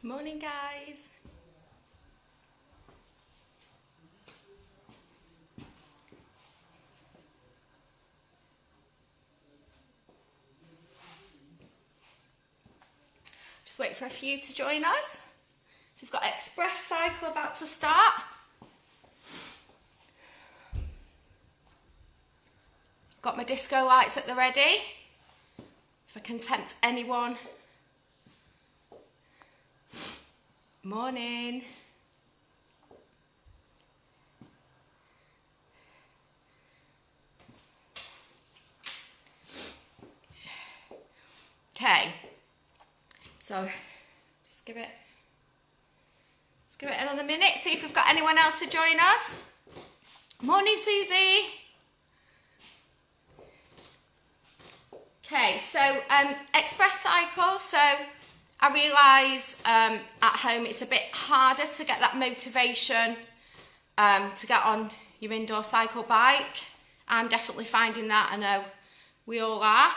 Morning, guys. Just wait for a few to join us. So we've got express cycle about to start. Got my disco lights at the ready. If I can tempt anyone. Morning. Okay, so just give it another minute, see if we've got anyone else to join us. Morning, Susie. Okay, so express cycle. So I realise at home it's a bit harder to get that motivation to get on your indoor cycle bike. I'm definitely finding that. I know we all are.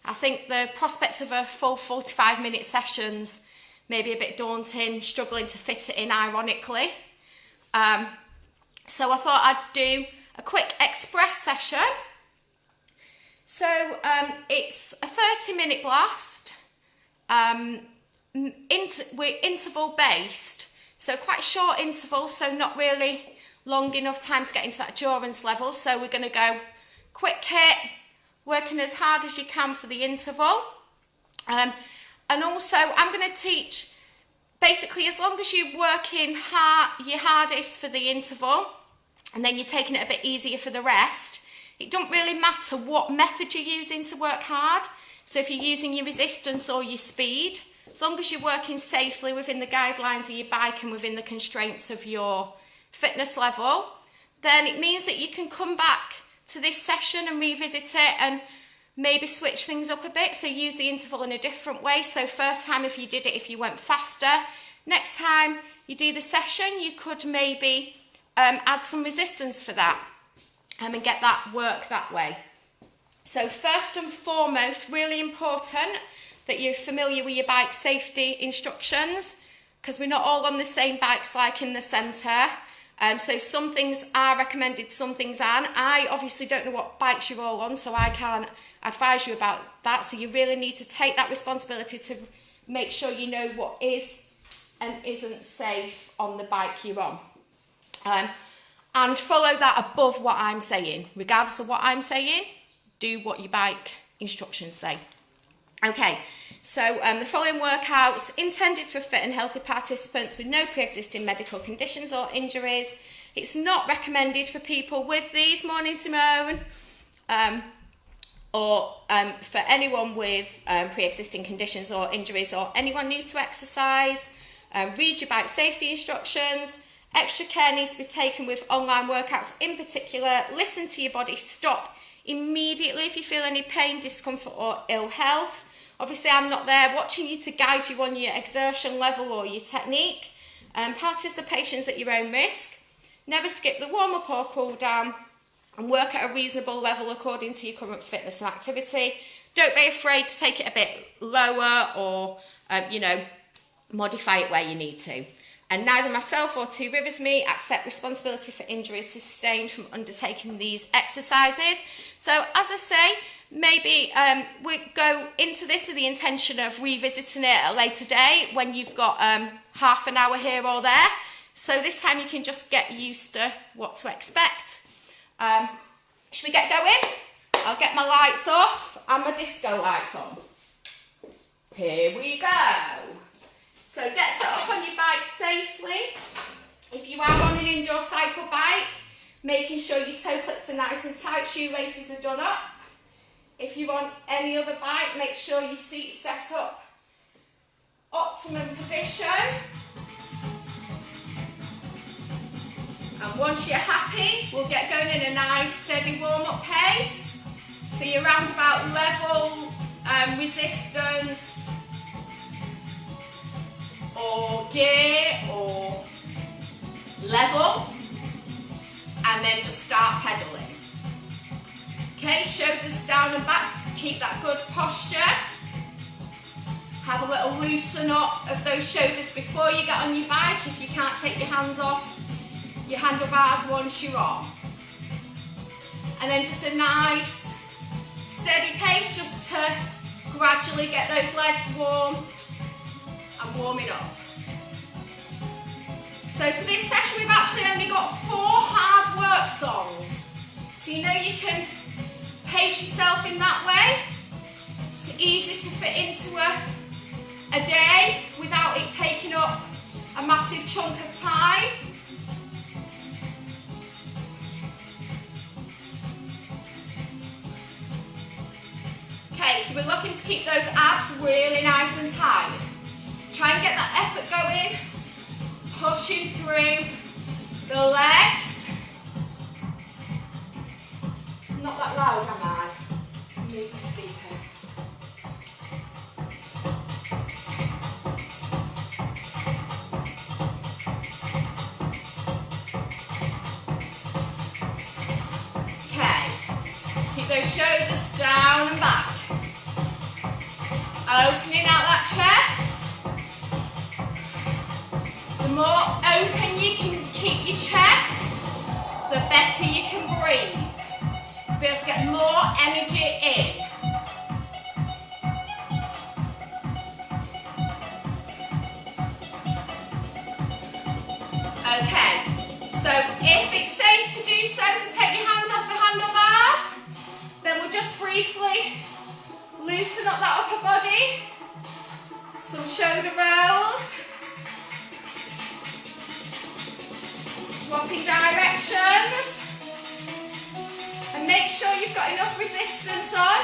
I think the prospect of a full 45-minute sessions may be a bit daunting, struggling to fit it in ironically. So I thought I'd do a quick express session. So it's a 30-minute blast. We're interval based, so quite short intervals, so not really long enough time to get into that endurance level. So we're going to go quick hit, working as hard as you can for the interval. And also I'm going to teach basically as long as you're working your hardest for the interval and then you're taking it a bit easier for the rest. It doesn't really matter what method you're using to work hard. So if you're using your resistance or your speed, as long as you're working safely within the guidelines of your bike and within the constraints of your fitness level, then it means that you can come back to this session and revisit it and maybe switch things up a bit. So use the interval in a different way. So first time if you did it, if you went faster, next time you do the session, you could maybe add some resistance for that and get that work that way. So first and foremost, really important that you're familiar with your bike safety instructions, because we're not all on the same bikes like in the centre. So some things are recommended, some things aren't. I obviously don't know what bikes you're all on, so I can't advise you about that. So you really need to take that responsibility to make sure you know what is and isn't safe on the bike you're on. And follow that above what I'm saying. Regardless of what I'm saying, do what your bike instructions say. Okay, so the following workouts intended for fit and healthy participants with no pre-existing medical conditions or injuries. It's not recommended for people with these, morning Simone, or for anyone with pre-existing conditions or injuries or anyone new to exercise. Read your bike safety instructions. Extra care needs to be taken with online workouts in particular. Listen to your body. Stop immediately if you feel any pain, discomfort or ill health. Obviously, I'm not there watching you to guide you on your exertion level or your technique. Participation's at your own risk. Never skip the warm-up or cool-down and work at a reasonable level according to your current fitness and activity. Don't be afraid to take it a bit lower or, modify it where you need to. And neither myself or Two Riversmeet accept responsibility for injuries sustained from undertaking these exercises. So, as I say, maybe we go into this with the intention of revisiting it at a later date when you've got half an hour here or there. So this time you can just get used to what to expect. Should we get going? I'll get my lights off and my disco lights on. Here we go. So get set up on your bike safely. If you are on an indoor cycle bike, making sure your toe clips are nice and tight, shoelaces are done up. If you're on any other bike, make sure your seat's set up optimum position. And once you're happy, we'll get going in a nice steady warm-up pace. So you're around about level resistance or gear or level, and then just start pedaling. Okay, shoulders down and back, keep that good posture. Have a little loosen up of those shoulders before you get on your bike if you can't take your hands off your handlebars once you're on. And then just a nice steady pace just to gradually get those legs warm and warming up. So for this session we've actually only got 4 hard work songs. So you know you can pace yourself in that way. It's easy to fit into a day without it taking up a massive chunk of time. Okay, so we're looking to keep those abs really nice and tight. Try and get that effort going, pushing through the legs. Not that loud, am I? Move the speaker. Those shoulders down and back. Opening out that chest. The more open you can keep your chest, the better you can breathe. To be able to get more energy in. Okay, so if it's safe to do so, to take your hands off the handlebars, then we'll just briefly loosen up that upper body. Some shoulder rolls. Swapping directions. And make sure you've got enough resistance on.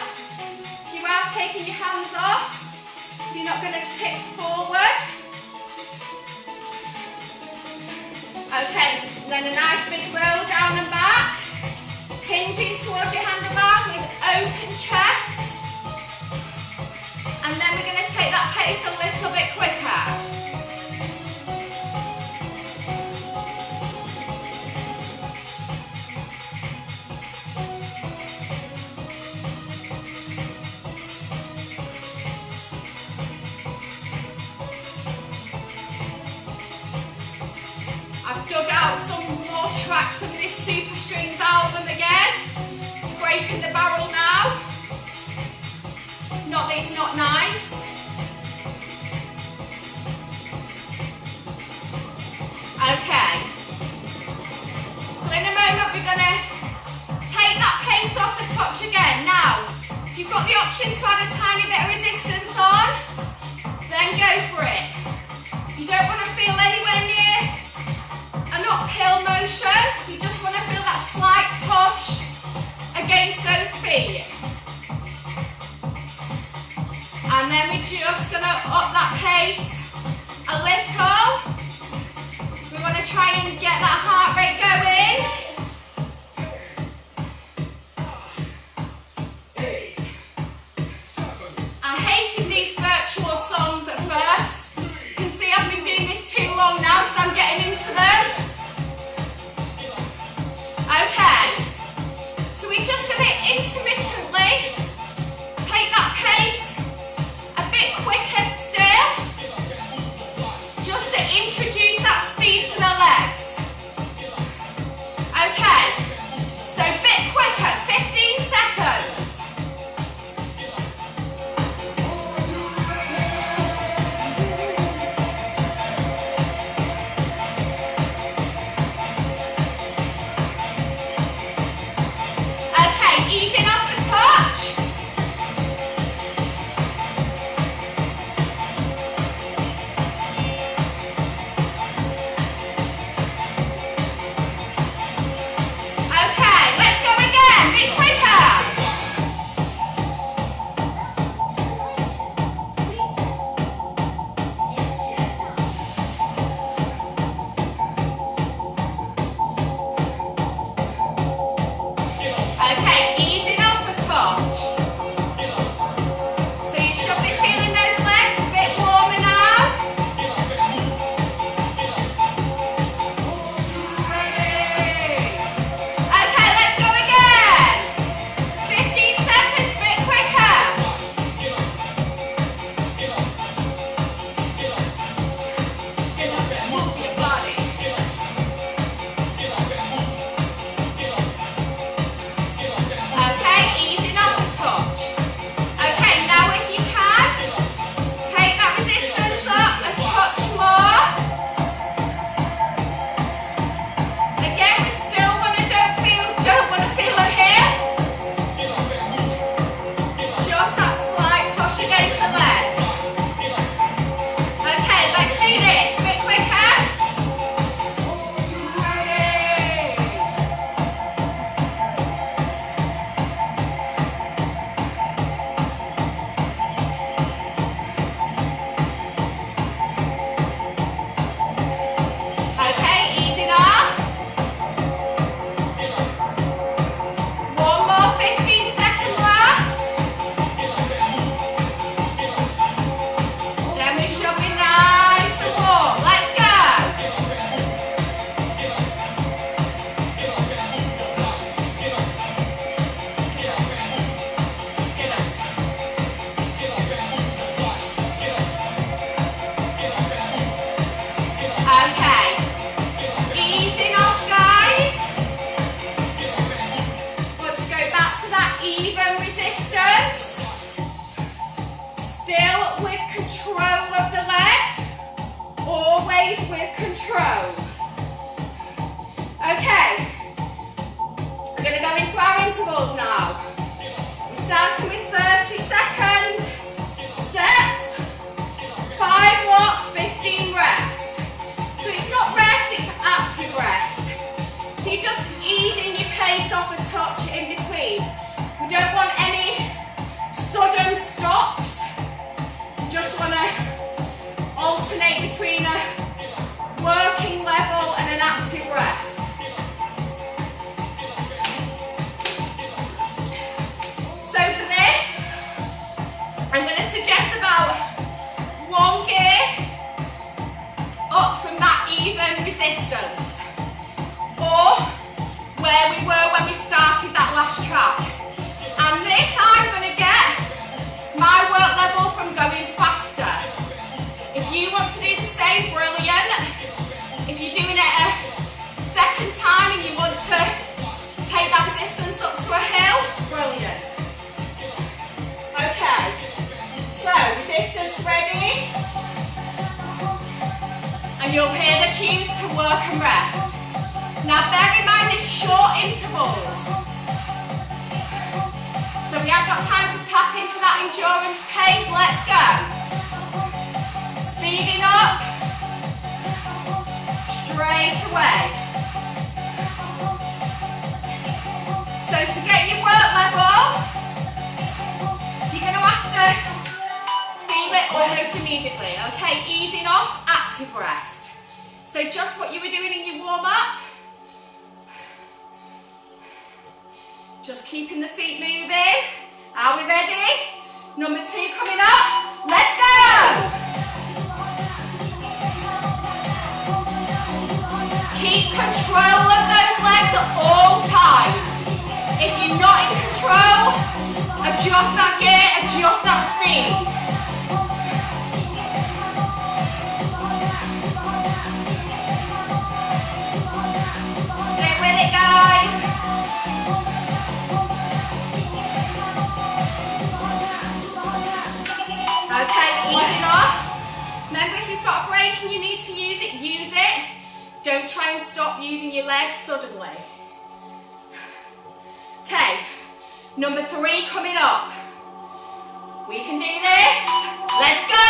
If you are taking your hands off, so you're not going to tip forward. Okay, then a nice big roll down and back. Hinging towards your handlebars with open chest. And then we're going to take that pace a little bit quicker. I've dug out some more tracks from this Super Strings album again. Scraping the barrel now. Not that it's not nice. Okay. So in a moment we're going to take that pace off a touch again. Now, if you've got the option to add a tiny bit of resistance on, then go for it. You don't want to feel anywhere near an uphill motion. You just want to feel that slight push against those feet. And then we're just going to up that pace a little. We want to try and get that heart rate going. I hated these virtual songs at first. You can see I've been doing this too long now because I'm getting into them. Okay. So we're just going to intermittently take that pace a bit quicker still, just to introduce that speed to the legs. but with control of the legs. Always with control. Okay. We're going to go into our intervals now. We're starting with 30-second sets. 5 watts, 15 rest. So it's not rest, it's active rest. So you're just easing your pace off a touch in between. We don't want any sudden stops. We just want to alternate between a working level and an active rest. So for this, I'm going to suggest about 1 gear up from that even resistance, or where we were when we started that last track. And this I'm going to get my work level from going faster. If you want to do the same, brilliant. If you're doing it a second time and you want to take that resistance up to a hill, brilliant. Okay, so resistance ready. And you'll hear the cues to work and rest. Now bear in mind these short intervals. So we have got time to tap into that endurance pace. Let's go. Speeding up. Straight away. So to get your work level, you're going to have to feel it almost immediately. Okay, easing off, active rest. So just what you were doing in your warm-up. Just keeping the feet moving. Are we ready? Number 2 coming up. Let's go! Keep control of those legs at all times. If you're not in control, adjust that gear, adjust that speed. Stick with it, guys. Okay, easing off. Remember, if you've got a break and you need to use it, use it. Don't try and stop using your legs suddenly. Okay, number 3 coming up. We can do this. Let's go.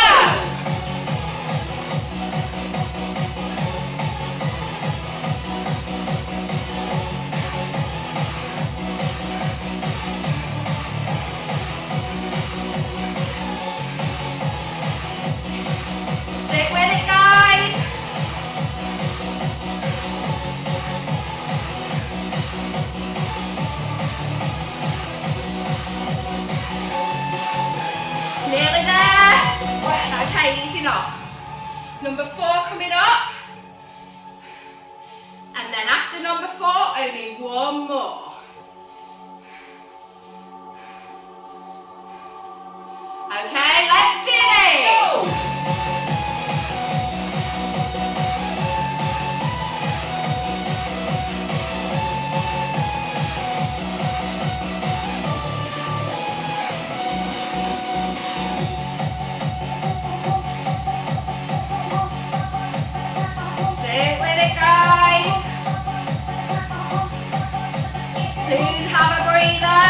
Stick with it, guys. Nearly there. Okay, easing off. Number 4 coming up. And then after number 4, only 1 more. Okay, let's do this. Stick with it, guys. Soon have a breather.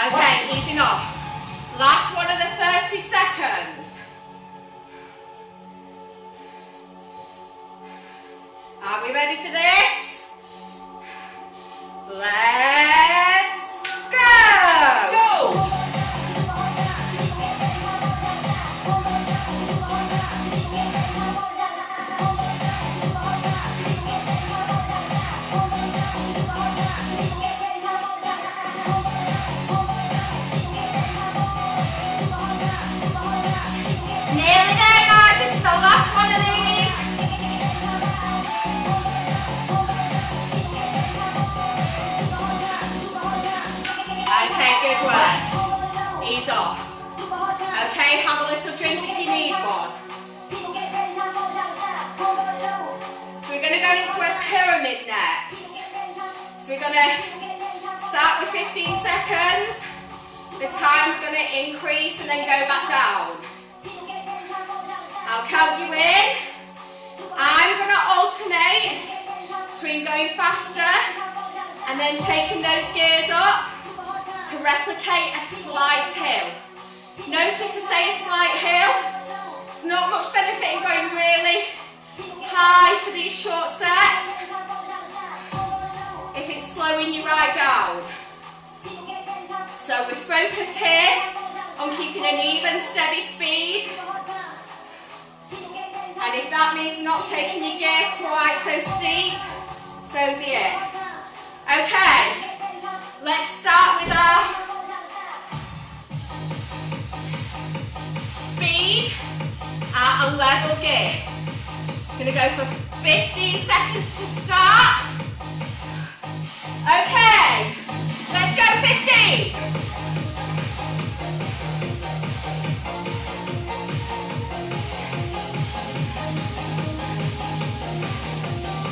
Okay, easing off. Last one of the 30 seconds. Are we ready for this? Let's go! Go! Nearly there, guys. This is the last one of these. Okay, good work. Ease off. Okay, have a little drink if you need one. So we're going to go into a pyramid next. So we're going to Start with 15 seconds. The time's going to increase and then go back down. I'll count you in. I'm going to alternate between going faster and then taking those gears up to replicate a slight hill. Notice I say a slight hill. There's not much benefit in going really high for these short sets if it's slowing you right down. So we focus here on keeping an even, steady speed. And if that means not taking your gear quite so steep, so be it. Okay, let's start with our speed at a level gear. Going to go for 15 seconds to start. Okay, let's go 15.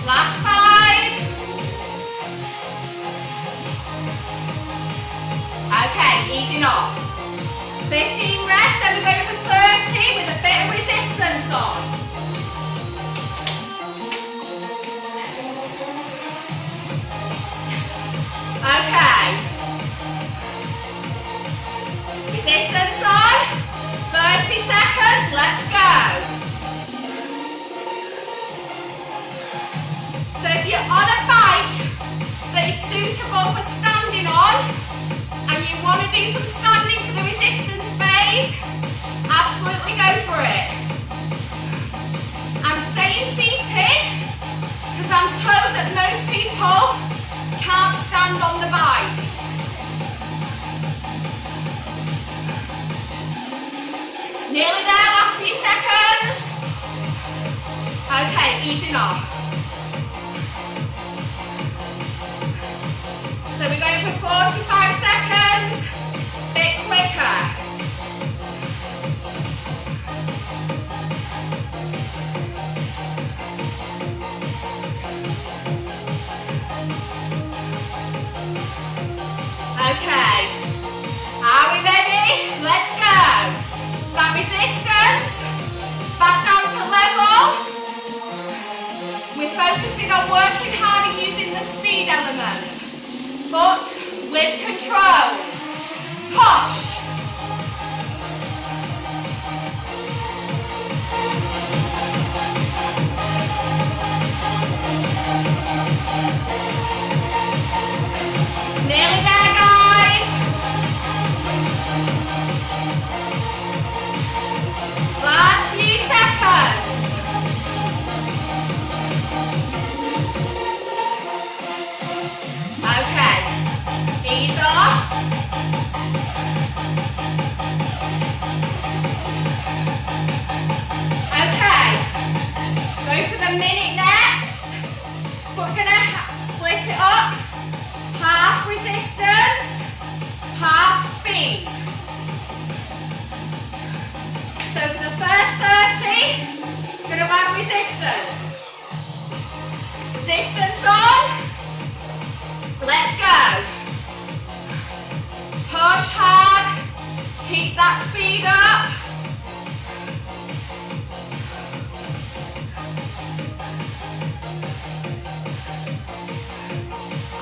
Last 5. Okay, easing off. 15 rest, then we go for 30 with a bit of resistance on. Okay. Resistance on. 30 seconds, let's go. So if you're on a bike that is suitable for standing on and you want to do some standing for the resistance phase, absolutely go for it. I'm staying seated because I'm told that most people can't stand on the bikes. Nearly there, last few seconds. Okay, easing off. So we're going for 45 seconds, a bit quicker. Okay, are we ready? Let's go. Is that resistance? It's back down to level. We're focusing on working hard and using the speed element, but with control. Push. Nearly there, guys. Last few seconds. Okay. Ease off. Okay. Go for the minute next. We're going to split it up. Half resistance, half speed. So for the first 30, we're going to add resistance. Resistance on. Let's go. Push hard. Keep that speed up.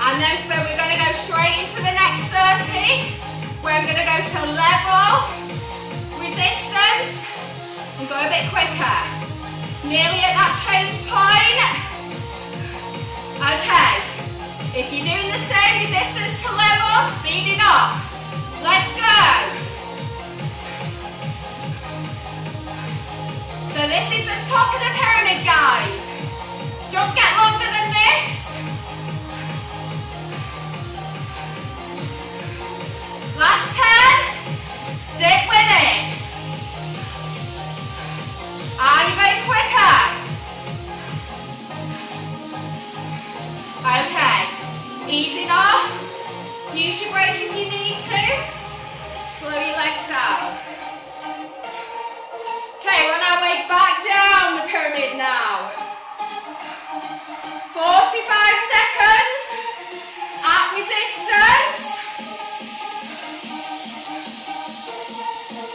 And then we're going to go straight into the next 30, where I'm going to go to level, resistance, and go a bit quicker. Nearly at that change point. Okay, if you're doing the same, resistance to level, speeding up. Let's go. So this is the top of the pyramid, guys. Don't get longer than this. Last 10. Stick with it. Are you ready quicker? Okay. Easing off. Use your brake if you need to.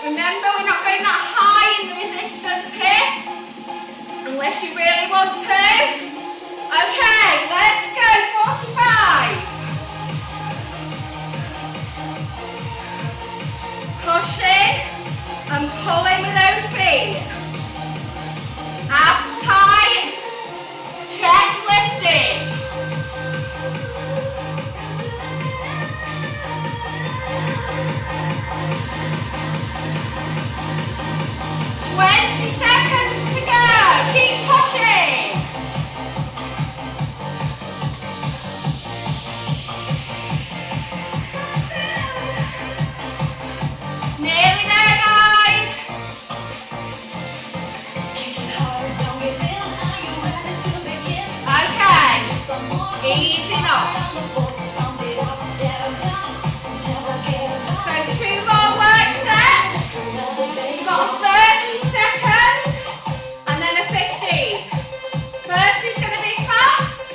Remember, we're not going that high in the resistance here, unless you really want to. Okay, let's go, 45. Pushing and pulling with those feet. Abs tight, chest lifted. 20 seconds to go. Keep pushing. Nearly there, guys. Okay. Easing up. So 2 more work sets. We've got a 30 second and then a 15. 30 is going to be fast.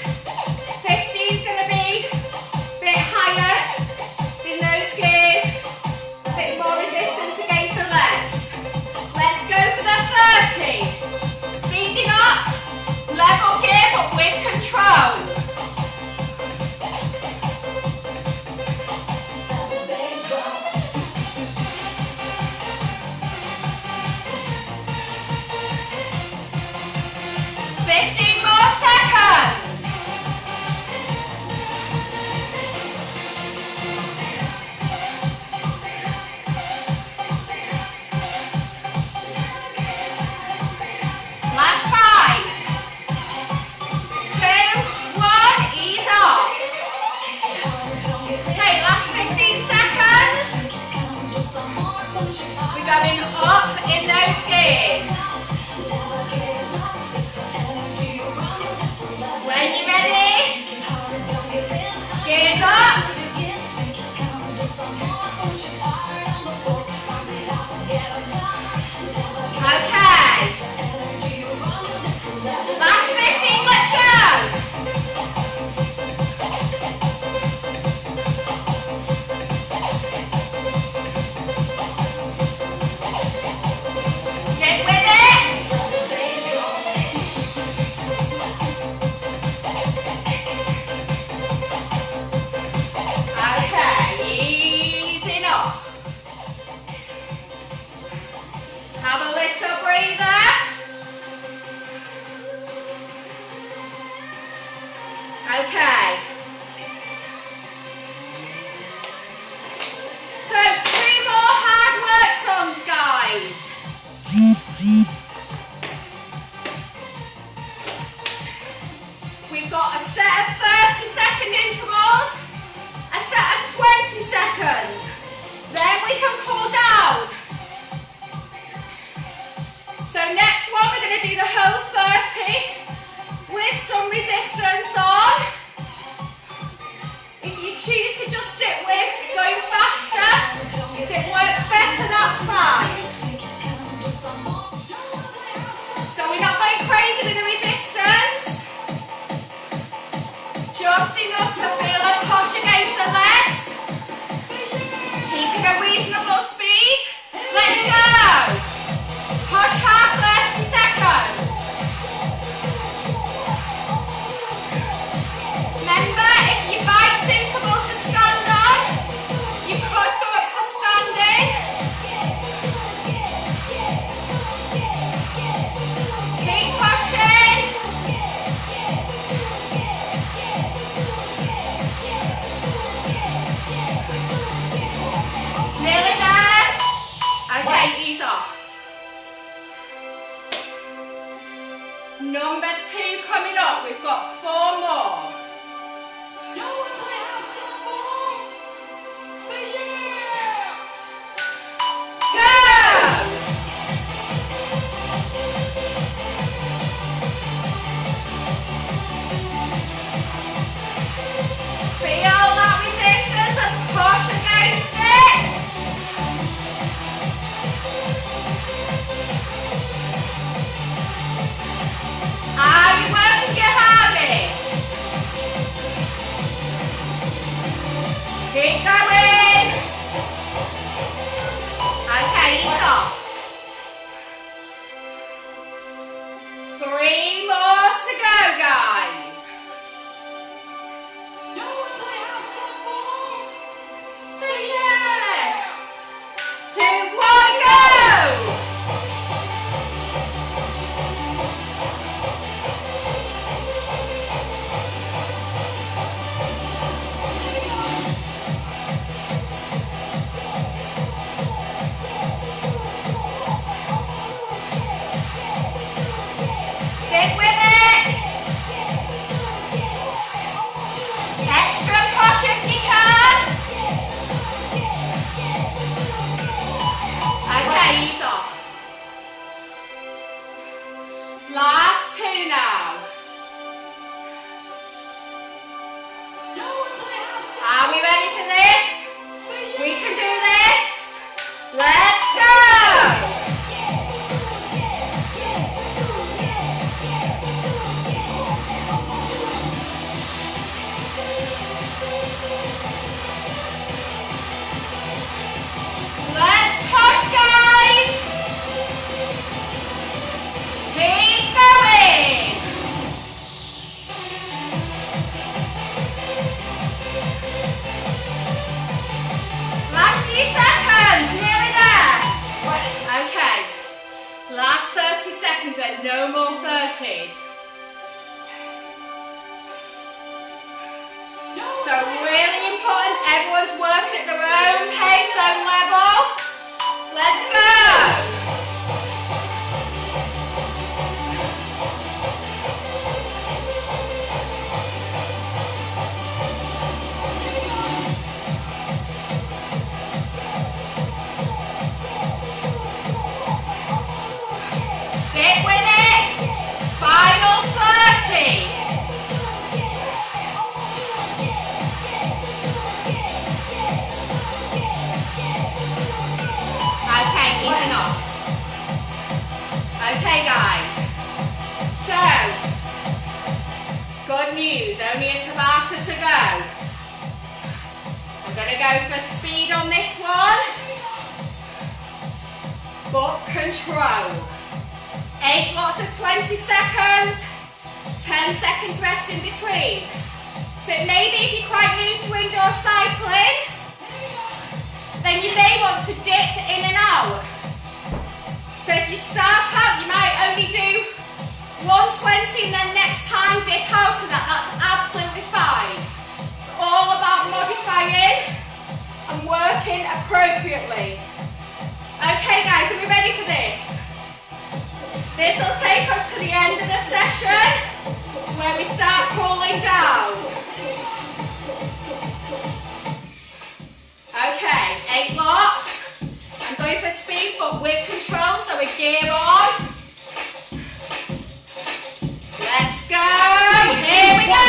15 is going to be a bit higher in those gears. A bit more resistance against the legs. Let's go for the 30. Speeding up. Level gear but with control. Going up in those gears. When you're ready, gears up. Okay. Last 15, let's go. Okay. So 2 more hard work songs, guys. We've got a set of 30-second intervals, a set of 20 seconds. Then we can cool down. So next one, we're going to do the whole 30 with some resistance on. If you choose to just stick with going faster, if it works better, that's fine. So we're not going crazy with the resistance. Just enough to feel a push against the legs. Keeping a reasonable speed. Let's go. Push hard, 30 seconds. Remember, if your bike's suitable to stand on, you could go up to standing. Keep pushing. Nearly there. Okay, ease off. Number 2 coming up. We've got 4 more. Are you working your hardest? continues, only a Tabata to go. I'm going to go for speed on this one, but control. 8 blocks of 20 seconds, 10 seconds rest in between. So maybe if you're quite new to indoor cycling, then you may want to dip in and out. So if you start out, you might only do 120 and then next time dip out of that. That's absolutely fine. It's all about modifying and working appropriately. Okay guys, are we ready for this? This will take us to the end of the session where we start cooling down. Okay, 8 blocks. I'm going for speed but with control, so we gear on. Let's go. Here we go.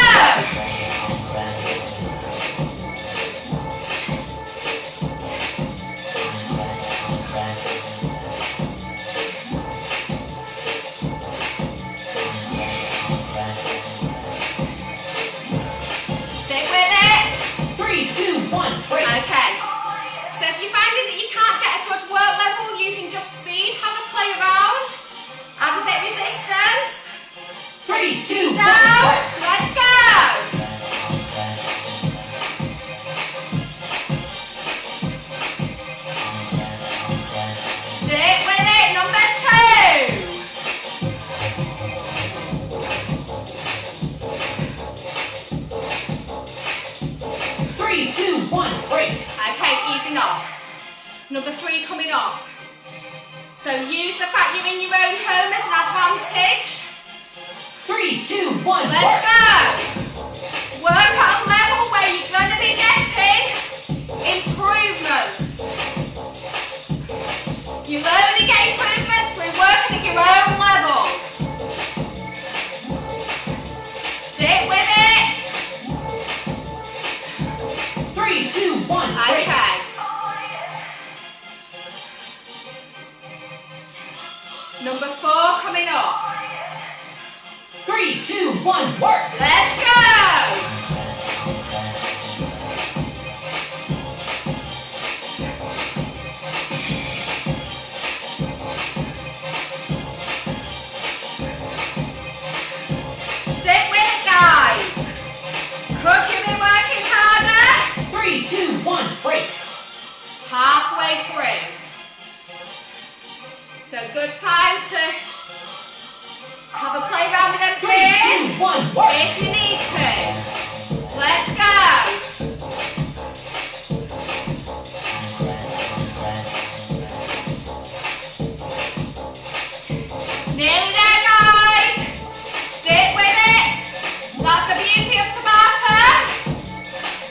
Stick with it. 3, 2, 1, break. Okay. So if you're finding that you can't get a good work level using just speed, have a play around. Add a bit of resistance. 3, 2, 1, down. Let's go. Stick with it. Number 2. 3, 2, 1, break. Okay, easing off. Number 3 coming up. So use the fact you're in your own home as an advantage. 3, 2, 1, Let's go. Work at a level where you're going to be getting improvements. You'll only get improvements when working at your own level. Stick with it. 3, 2, 1, break. Okay. Number 4 coming up. 3, 2, 1, work. Let's go. Stick with it, guys. Could you be working harder? 3, 2, 1, break. Halfway through. So good time to have a play around with them 3, gears 2, 1, work. if you need to. Let's go. Nearly there, guys. Stick with it. That's the beauty of Tabata.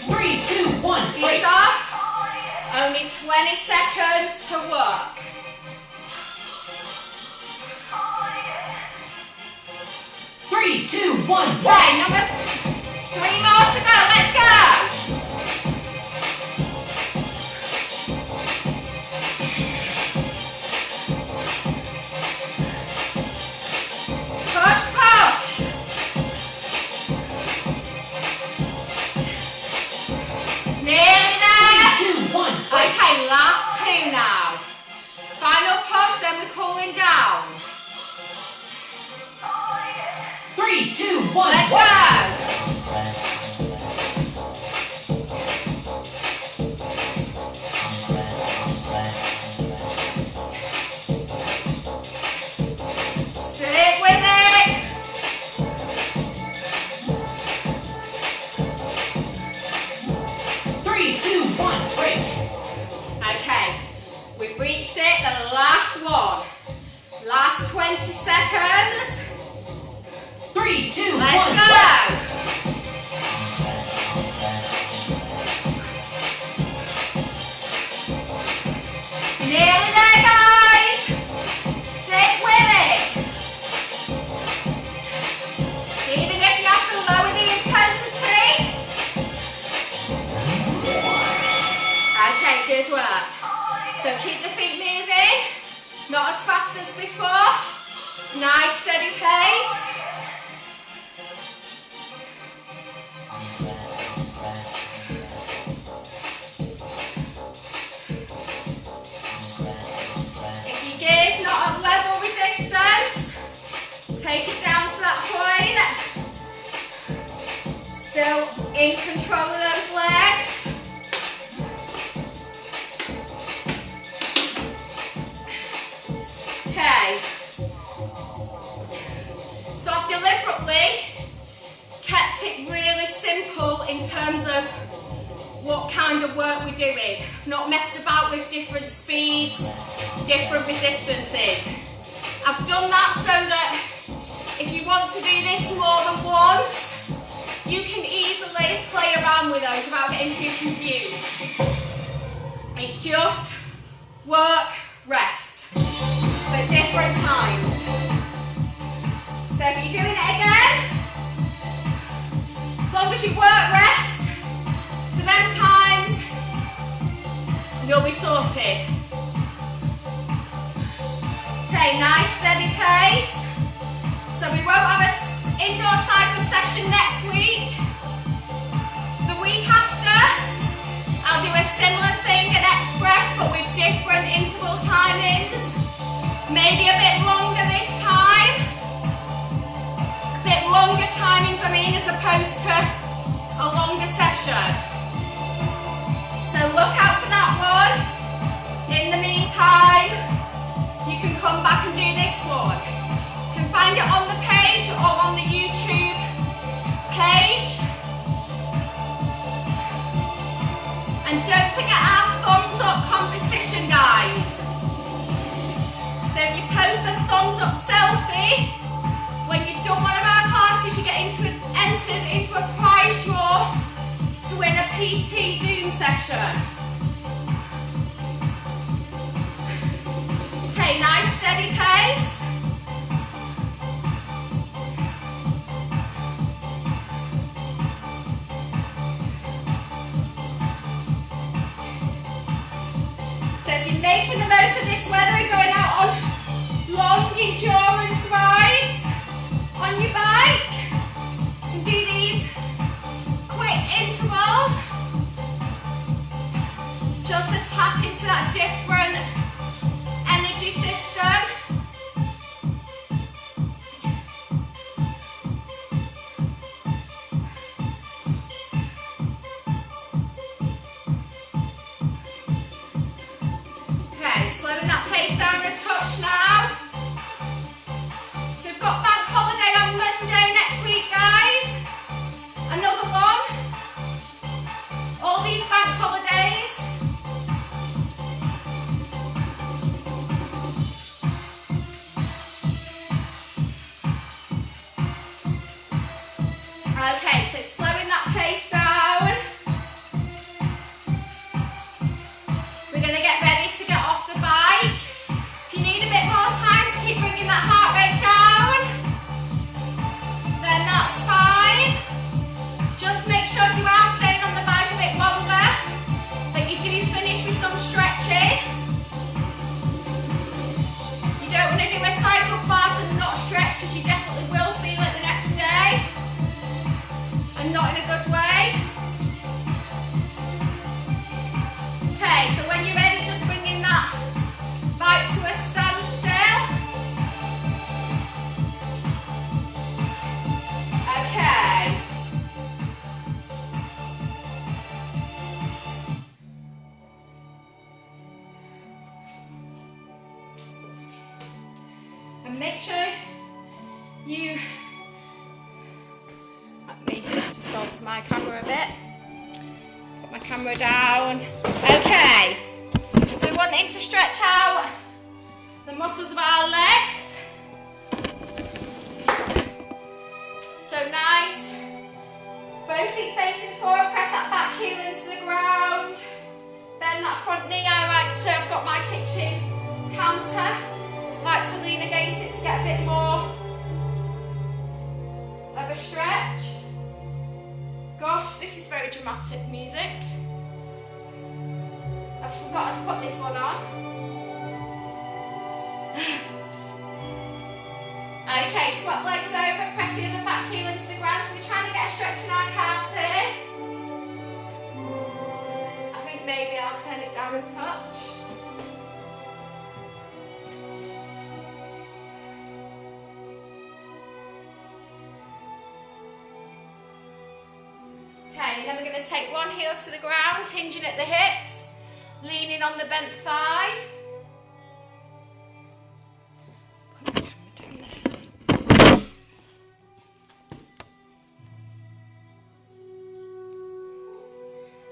3, 2, 1, break. Ease off. Only 20 seconds to work. 3, 2, 1, work. Okay, number 3 more to go. Let's go. Push, push. Nearly there. 3, 2, 1, break. Okay, last 2 now. Final push, then we're cooling down. 3, 2, 1, Let's work. go. Stick with it. 3, 2, 1, break. Okay, we've reached it, the last one. Last 20 seconds. 3, 2, 1, Let's work. go. Nearly there, guys. Stick with it. Even if you have to lower the intensity. Okay, good work. So keep the feet moving. Not as fast as before. Nice steady pace. In control of those legs. Okay. So I've deliberately kept it really simple in terms of what kind of work we're doing. I've not messed about with different speeds, different resistances. I've done that so that if you want to do this more than once, you can easily play around with those without getting too confused. It's just work, rest, but different times. So if you're doing it again, as long as you work, rest, for them times, you'll be sorted. Okay, nice steady pace. So we won't have an indoor cycle session next week. The week after, I'll do a similar thing at Express, but with different interval timings. Maybe a bit longer this time. A bit longer timings, I mean, as opposed to a longer session. So look out for that one. In the meantime, you can come back and do this one. You can find it on the page or on the YouTube page. And don't forget our thumbs up competition, guys. So if you post a thumbs up selfie when you've done one of our classes, you get entered into a prize draw to win a PT Zoom session. Okay, nice steady pace. So if you're making the most of this weather and going out on long endurance rides on your bike, you can do these quick intervals just to tap into that different energy system. Okay, slowing that pace down a touch now. So we've got bank holiday on Monday next week, guys. Another one. All these bank holidays. Okay, so slowing that pace down. We're going to get ready to get off the bike. If you need a bit more time to keep bringing that heart rate down, then that's fine. Just make sure if you are staying on the bike a bit longer, that you do finish with some stretches. You don't want to do a cycle class and not stretch, because you definitely will feel it the next day. And not in a good way. Okay, so when you're ready, just bringing that bike to a standstill. Okay. And make sure you me just onto my camera a bit. Put my camera down. Okay. So we're wanting to stretch out the muscles of our legs. So nice. Both feet facing forward. Press that back heel into the ground. Bend that front knee. I've got my kitchen counter. Like to lean against it to get a bit more of a stretch. Gosh, this is very dramatic music. I forgot to put this one on. Okay, swap legs over, press the other back heel into the ground. So we're trying to get a stretch in our calves here. I think maybe I'll turn it down a touch. Okay, going to take one heel to the ground, hinging at the hips, leaning on the bent thigh.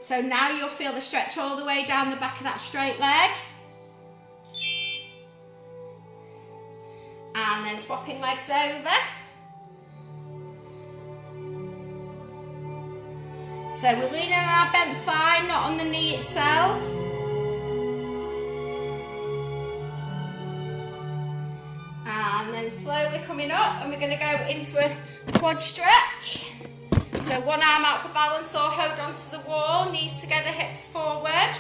So now you'll feel the stretch all the way down the back of that straight leg. And then swapping legs over. So we're leaning on our bent thigh, not on the knee itself. And then slowly coming up, and we're going to go into a quad stretch. So one arm out for balance or hold onto the wall, knees together, hips forward.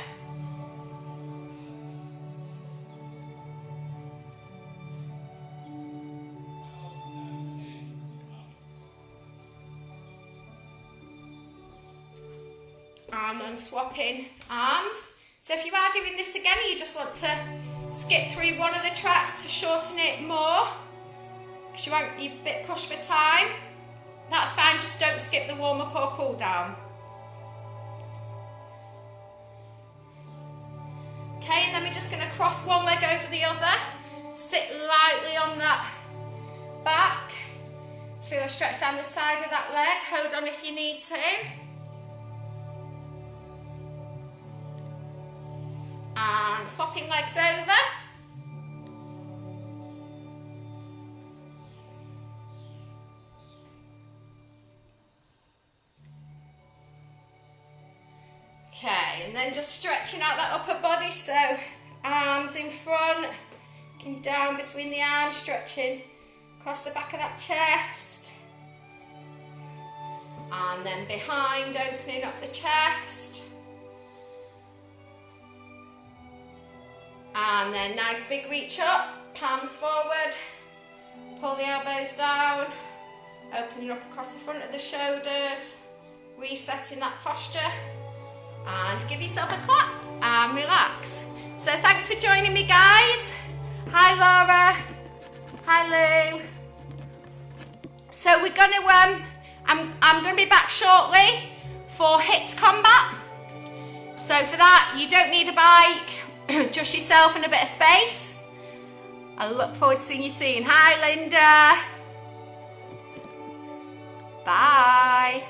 And then swapping arms. So if you are doing this again and you just want to skip through one of the tracks to shorten it more, because you're a bit pushed for time, that's fine, just don't skip the warm-up or cool-down. Okay, and then we're just going to cross one leg over the other, sit lightly on that back, to feel a stretch down the side of that leg, hold on if you need to. And swapping legs over. Okay, and then just stretching out that upper body, so arms in front, looking down between the arms, stretching across the back of that chest. And then behind, opening up the chest. And then nice big reach up, palms forward, pull the elbows down, opening up across the front of the shoulders, resetting that posture, and give yourself a clap and relax. So thanks for joining me, guys. Hi Laura, hi Lou. So we're going to, I'm going to be back shortly for HIIT combat. So for that, you don't need a bike, just yourself and a bit of space. I look forward to seeing you soon. Hi Linda. Bye.